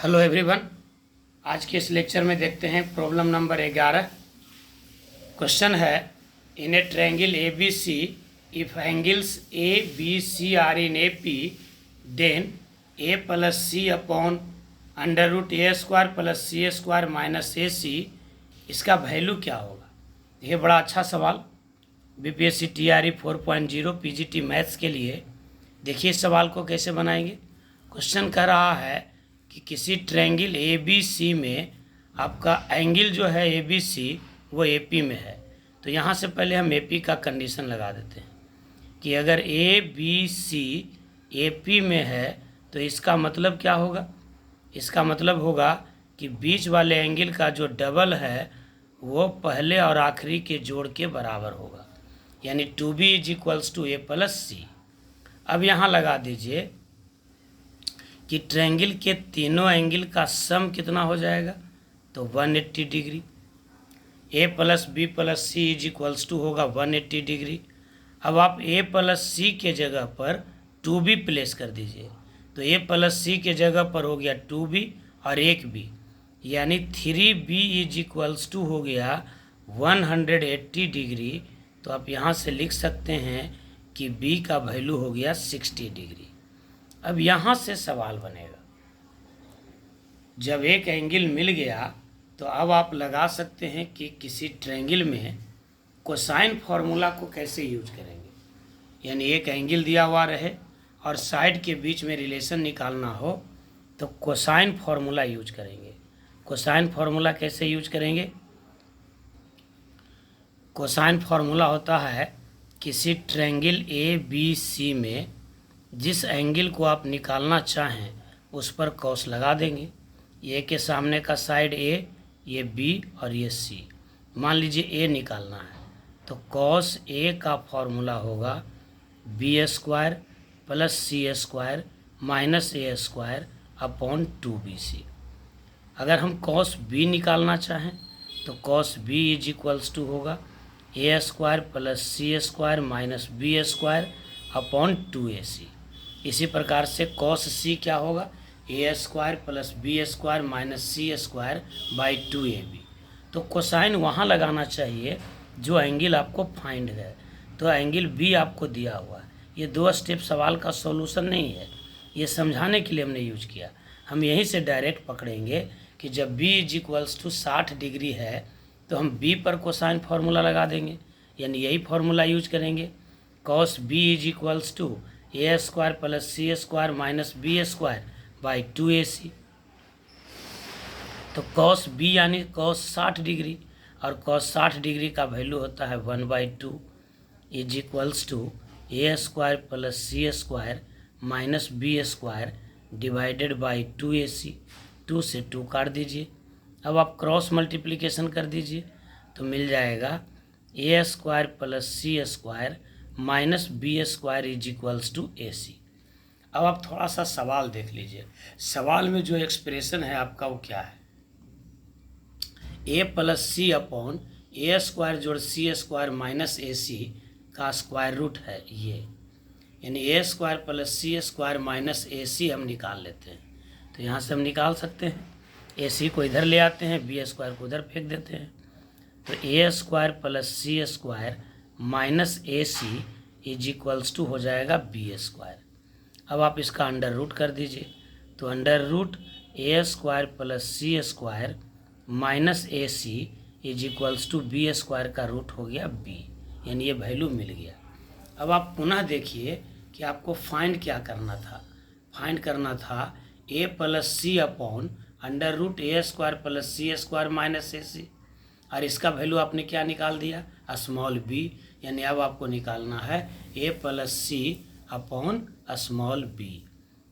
Hello everyone. आज के इस लेक्चर में देखते हैं प्रॉब्लम नंबर 11। क्वेश्चन है in a triangle A B C if angles A B C are in A P then a plus c upon under root a square plus c square minus a c, इसका value क्या होगा। ये बड़ा अच्छा सवाल BPSC TRE 4.0 PGT maths के लिए। देखिए इस सवाल को कैसे बनाएंगे। क्वेश्चन कह रहा है कि किसी ट्रायंगल ए बी सी में आपका एंगल जो है ए बी सी वो ए पी में है। तो यहाँ से पहले हम ए पी का कंडीशन लगा देते हैं कि अगर ए बी सी ए पी में है तो इसका मतलब क्या होगा। इसका मतलब होगा कि बीच वाले एंगल का जो डबल है वो पहले और आखिरी के जोड़ के बराबर होगा, यानी 2b is equals to a plus c. अब यहाँ लगा दीजिए कि ट्रायंगल के तीनों एंगल का सम कितना हो जाएगा, तो 180 degree. A plus b plus c is equals to होगा 180 डिग्री। अब आप ए प्लस सी के जगह पर 2b प्लेस कर दीजिए, तो ए प्लस सी के जगह पर हो गया 2b और एक b, यानी 3b इज इक्वल्स टू हो गया 180 डिग्री। तो आप यहाँ से लिख सकते हैं कि b का वैल्यू हो गया 60 डिग्री। अब यहाँ से सवाल बनेगा, जब एक एंगल मिल गया तो अब आप लगा सकते हैं कि किसी ट्रायंगल में कोसाइन फार्मूला को कैसे यूज करेंगे। यानी एक एंगल दिया हुआ रहे और साइड के बीच में रिलेशन निकालना हो तो कोसाइन फार्मूला यूज करेंगे। कोसाइन फार्मूला कैसे यूज करेंगे। कोसाइन फार्मूला होता है किसी ट्रायंगल ए बी सी में जिस एंगल को आप निकालना चाहें उस पर कॉस लगा देंगे। ए के सामने का साइड ए, ये बी और ये सी। मान लीजिए ए निकालना है तो कॉस ए का फॉर्मूला होगा b square plus c square minus a square upon 2bc। अगर हम कॉस बी निकालना चाहें तो cos b is equals to होगा a square plus c square minus b square upon 2ac। इसी प्रकार से कॉस सी क्या होगा, a square plus b square minus c square by 2ab। तो कोसाइन वहाँ लगाना चाहिए जो एंगल आपको फाइंड है। तो एंगल बी आपको दिया हुआ है। ये 2 स्टेप सवाल का सॉल्यूशन नहीं है, ये समझाने के लिए हमने यूज किया। हम यहीं से डायरेक्ट पकड़ेंगे कि जब b is equals to 60 degree है तो हम b पर कोसाइन फार्मूला लगा देंगे, यानी यही फार्मूला यूज करेंगे। Cos b is equals to a square plus c square minus b square by 2ac। तो कॉस b यानी कॉस 60 डिग्री, और कॉस 60 डिग्री का वैल्यू होता है 1/2 is equals to a square plus c square minus b square divided by 2ac। 2 से 2 काट दीजिए। अब आप क्रॉस मल्टीप्लिकेशन कर दीजिए तो मिल जाएगा a square plus c square minus b square is equals to ac। अब आप थोड़ा सा सवाल देख लीजिए। सवाल में जो एक्सप्रेशन है आपका वो क्या है, a plus c upon A square जोड़ सी स्क्वायर माइनस ac का स्क्वायर रूट है ये, यानी ए square plus c square minus ac हम निकाल लेते हैं। तो यहाँ से हम निकाल सकते हैं, ac को इधर ले आते हैं, बी स्क्वायर को उधर फेंक देते हैं। तो a square plus c square minus ac is equals to हो जाएगा बी स्क्वायर। अब आप इसका अंडर रूट कर दीजिए, तो under root a square plus c square minus ac is equals to b square का रूट हो गया b, यानी ये वैल्यू मिल गया। अब आप पुनः देखिए कि आपको फाइंड क्या करना था। फाइंड करना था ए plus c upon under root a square plus c square minus ac, और इसका वैल्यू आपने क्या निकाल दिया, स्मॉल b। यानी अब आपको निकालना है a plus c upon small b,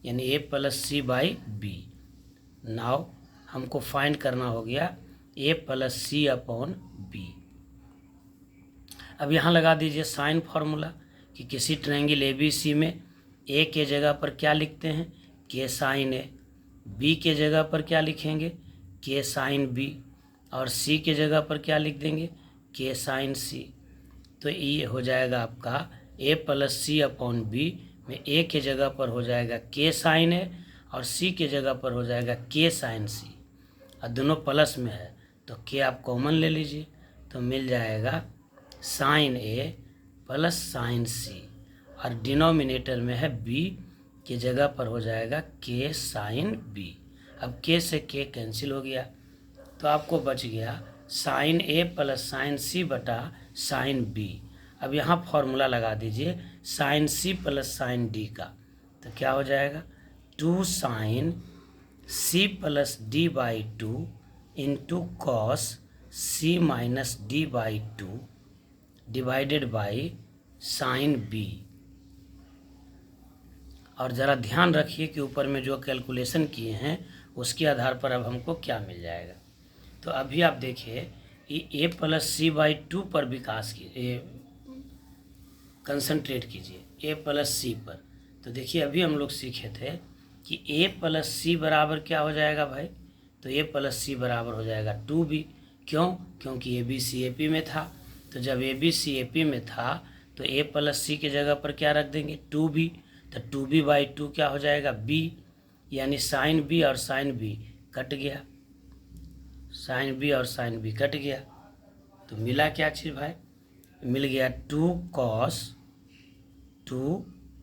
यानी a plus c by b। Now हमको फाइंड करना हो गया a plus c upon b। अब यहाँ लगा दीजिए साइन फार्मूला कि किसी ट्रायंगल ए बी सी में ए के जगह पर क्या लिखते हैं, के साइन ए। बी के जगह पर क्या लिखेंगे, के साइन बी। और सी के जगह पर क्या लिख देंगे, के साइन सी। तो ये हो जाएगा आपका ए प्लस सी अपॉन बी में ए के जगह पर हो जाएगा के साइन ए और सी के जगह पर हो जाएगा के साइन सी, और दोनों प्लस में है तो के आप कॉमन ले लीजिए, तो मिल जाएगा साइन ए प्लस साइन सी, और डिनोमिनेटर में है बी की जगह पर हो जाएगा के साइन बी। अब के से के कैंसिल हो गया तो आपको बच गया sine a plus sine c बटा साइन बी। अब यहाँ फॉर्मूला लगा दीजिए sine c plus sine d का, तो क्या हो जाएगा 2 sine c plus d by 2 into cos c minus d by 2 divided by sine b. और ज़रा ध्यान रखिए कि ऊपर में जो कैलकुलेशन किए हैं उसके आधार पर अब हमको क्या मिल जाएगा। तो अभी आप देखिए ए प्लस सी बाई 2 पर विकास कीजिए, कंसंट्रेट कीजिए ए प्लस सी पर। तो देखिए अभी हम लोग सीखे थे कि ए प्लस सी बराबर क्या हो जाएगा भाई, तो ए प्लस सी बराबर हो जाएगा 2b। क्यों? क्योंकि ए बी सी ए पी में था, तो जब ए बी सी ए पी में था तो ए प्लस सी के जगह पर क्या रख देंगे 2b, तो 2b बाई 2 क्या हो जाएगा b, यानी साइन बी और साइन बी कट गया, साइन बी और साइन बी कट गया, तो मिला क्या चीज़ भाई, मिल गया 2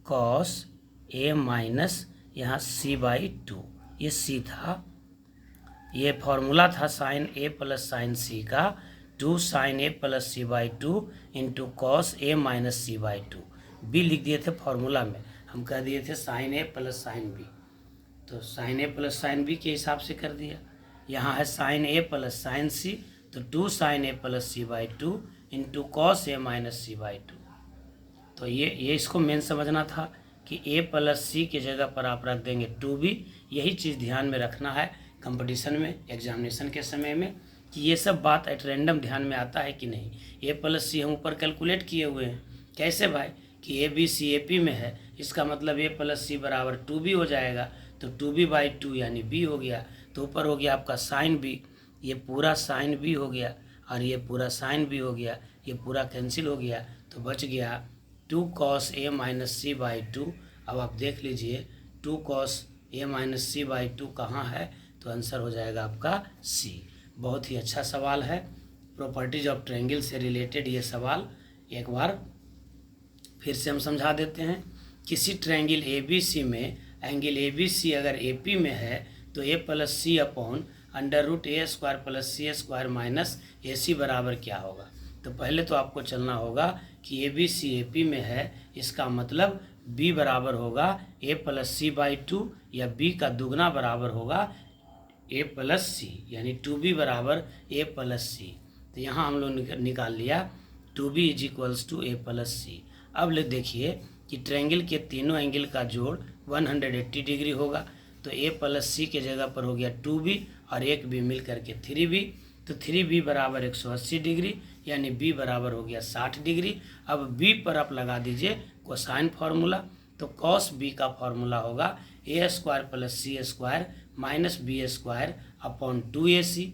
कॉस ए माइनस यहाँ सी बाई 2, ये सी था, ये फॉर्मूला था sine a plus sine c का, 2 sine a plus c by 2 into cos a minus c by 2। B लिख दिए थे फॉर्मूला में, हम कह दिए थे sine a plus sine b, तो sine a plus sine b के हिसाब से कर दिया। यहाँ है sine a plus sine c, तो 2 sine a plus c by 2 into cos a minus c by 2। तो ये इसको मेन समझना था कि ए प्लस सी के जगह पर आप रख देंगे 2b। यही चीज़ ध्यान में रखना है कंपटीशन में, एग्जामिनेशन के समय में, कि ये सब बात एट रैंडम ध्यान में आता है कि नहीं। ए प्लस सी हम ऊपर कैलकुलेट किए हुए हैं, कैसे भाई, कि ए बी सी ए पी में है, इसका मतलब ए प्लस सी बराबर 2b हो जाएगा, तो 2b बाई 2 यानी b हो गया, तो ऊपर हो गया आपका साइन बी, ये पूरा साइन बी हो गया और ये पूरा साइन बी हो गया, ये पूरा कैंसिल हो गया, तो बच गया 2 cos a minus c by 2। अब आप देख लीजिए 2 cos a minus c by 2 कहाँ है, तो आंसर हो जाएगा आपका सी। बहुत ही अच्छा सवाल है, प्रॉपर्टीज ऑफ ट्रायंगल से रिलेटेड ये सवाल एक बार फिर से हम समझा देते हैं। किसी ट्रायंगल ए बी सी में एंगल ए बी सी अगर ए पी में है तो ए plus c upon under root a square plus c square minus a सी बराबर क्या होगा। तो पहले तो आपको चलना होगा कि ए बी सी ए पी में है, इसका मतलब b बराबर होगा a प्लस सी बाई 2, या b का दुगना बराबर होगा a प्लस सी, यानी 2b बराबर a प्लस सी। तो यहाँ हम लोग निकाल लिया 2b is equals to a plus c. अब ले देखिए कि ट्रायंगल के तीनों एंगल का जोड़ 180 डिग्री होगा, तो a प्लस सी के जगह पर हो गया 2b और एक b मिल करके 3b, तो 3b बराबर 180 डिग्री, यानी b बराबर हो गया 60 डिग्री। अब b पर आप लगा दीजिए कोसाइन फार्मूला, तो कॉस b का फार्मूला होगा a square plus c square minus b square upon 2ac।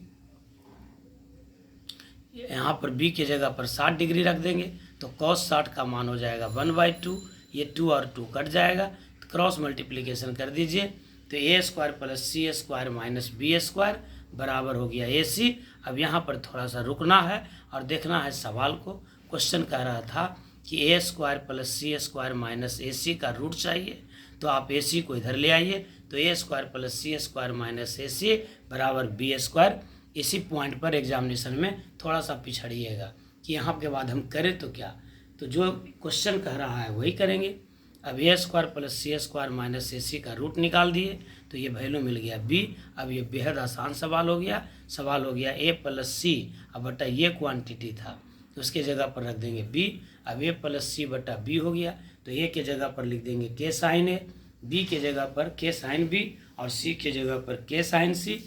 यहाँ पर b के जगह पर 60 डिग्री रख देंगे, तो कॉस 60 का मान हो जाएगा 1/2, ये 2 और 2 कट जाएगा, तो क्रॉस मल्टीप्लिकेशन कर दीजिए, तो a square plus c square minus b square बराबर हो गया ac। अब यहाँ पर थोड़ा सा रुकना है और देखना है सवाल को। क्वेश्चन कह रहा था कि a square plus c square minus ac का रूट चाहिए, तो आप ac को इधर ले आइए, तो a square plus c square minus ac बराबर बी स्क्वायर। इसी पॉइंट पर एग्जामिनेशन में थोड़ा सा पिछड़िएगा कि यहाँ के बाद हम करें तो क्या, तो जो क्वेश्चन कह रहा है वही करेंगे। अब a square plus c square minus ac का रूट निकाल दिए, तो ये वैल्यू मिल गया b। अब ये बेहद आसान सवाल हो गया, सवाल हो गया a प्लस सी, अब बटा ये क्वांटिटी था तो उसके जगह पर रख देंगे b। अब a प्लस सी बटा b हो गया, तो a के जगह पर लिख देंगे k साइन a, b के जगह पर k साइन b और c के जगह पर k साइन c,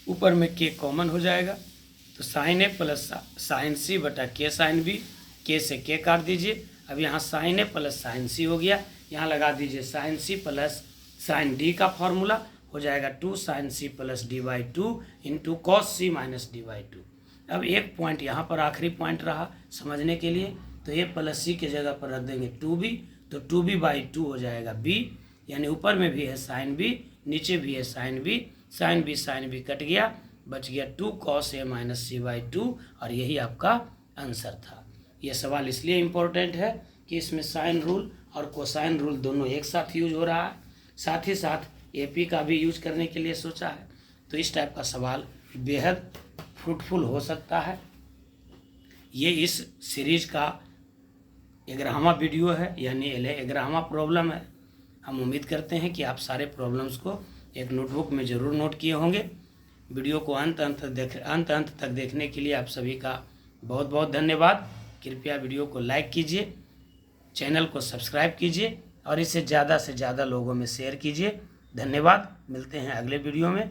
ऊपर में k कॉमन हो जाएगा, तो sine a plus sine c बटा k साइन b, k से k काट दीजिए। अब यहाँ sine a plus sine c हो गया, यहाँ लगा दीजिए sine c plus sine d का फॉर्मूला हो जाएगा 2 sine c plus d by 2 into cos c minus d by 2। अब एक पॉइंट यहाँ पर आखिरी पॉइंट रहा समझने के लिए, तो a प्लस सी के जगह पर रख देंगे 2b, तो 2b बाई 2 हो जाएगा b, यानी ऊपर में भी है साइन b, नीचे भी है साइन बी कट गया, बच गया 2 cos a minus c by 2 और यही आपका आंसर था। ये सवाल इसलिए इम्पोर्टेंट है कि इसमें साइन रूल और कोसाइन रूल दोनों एक साथ यूज हो रहा है, साथ ही साथ एपी का भी यूज करने के लिए सोचा है। तो इस टाइप का सवाल बेहद फ्रूटफुल हो सकता है। ये इस सीरीज का 11वां वीडियो है, यानी 11वां प्रॉब्लम है। हम उम्मीद करते हैं कि आप सारे प्रॉब्लम्स को एक नोटबुक में ज़रूर नोट किए होंगे। वीडियो को अंत तक देखने के लिए आप सभी का बहुत बहुत धन्यवाद। कृपया वीडियो को लाइक कीजिए, चैनल को सब्सक्राइब कीजिए और इसे ज़्यादा से ज़्यादा लोगों में शेयर कीजिए। धन्यवाद। मिलते हैं अगले वीडियो में।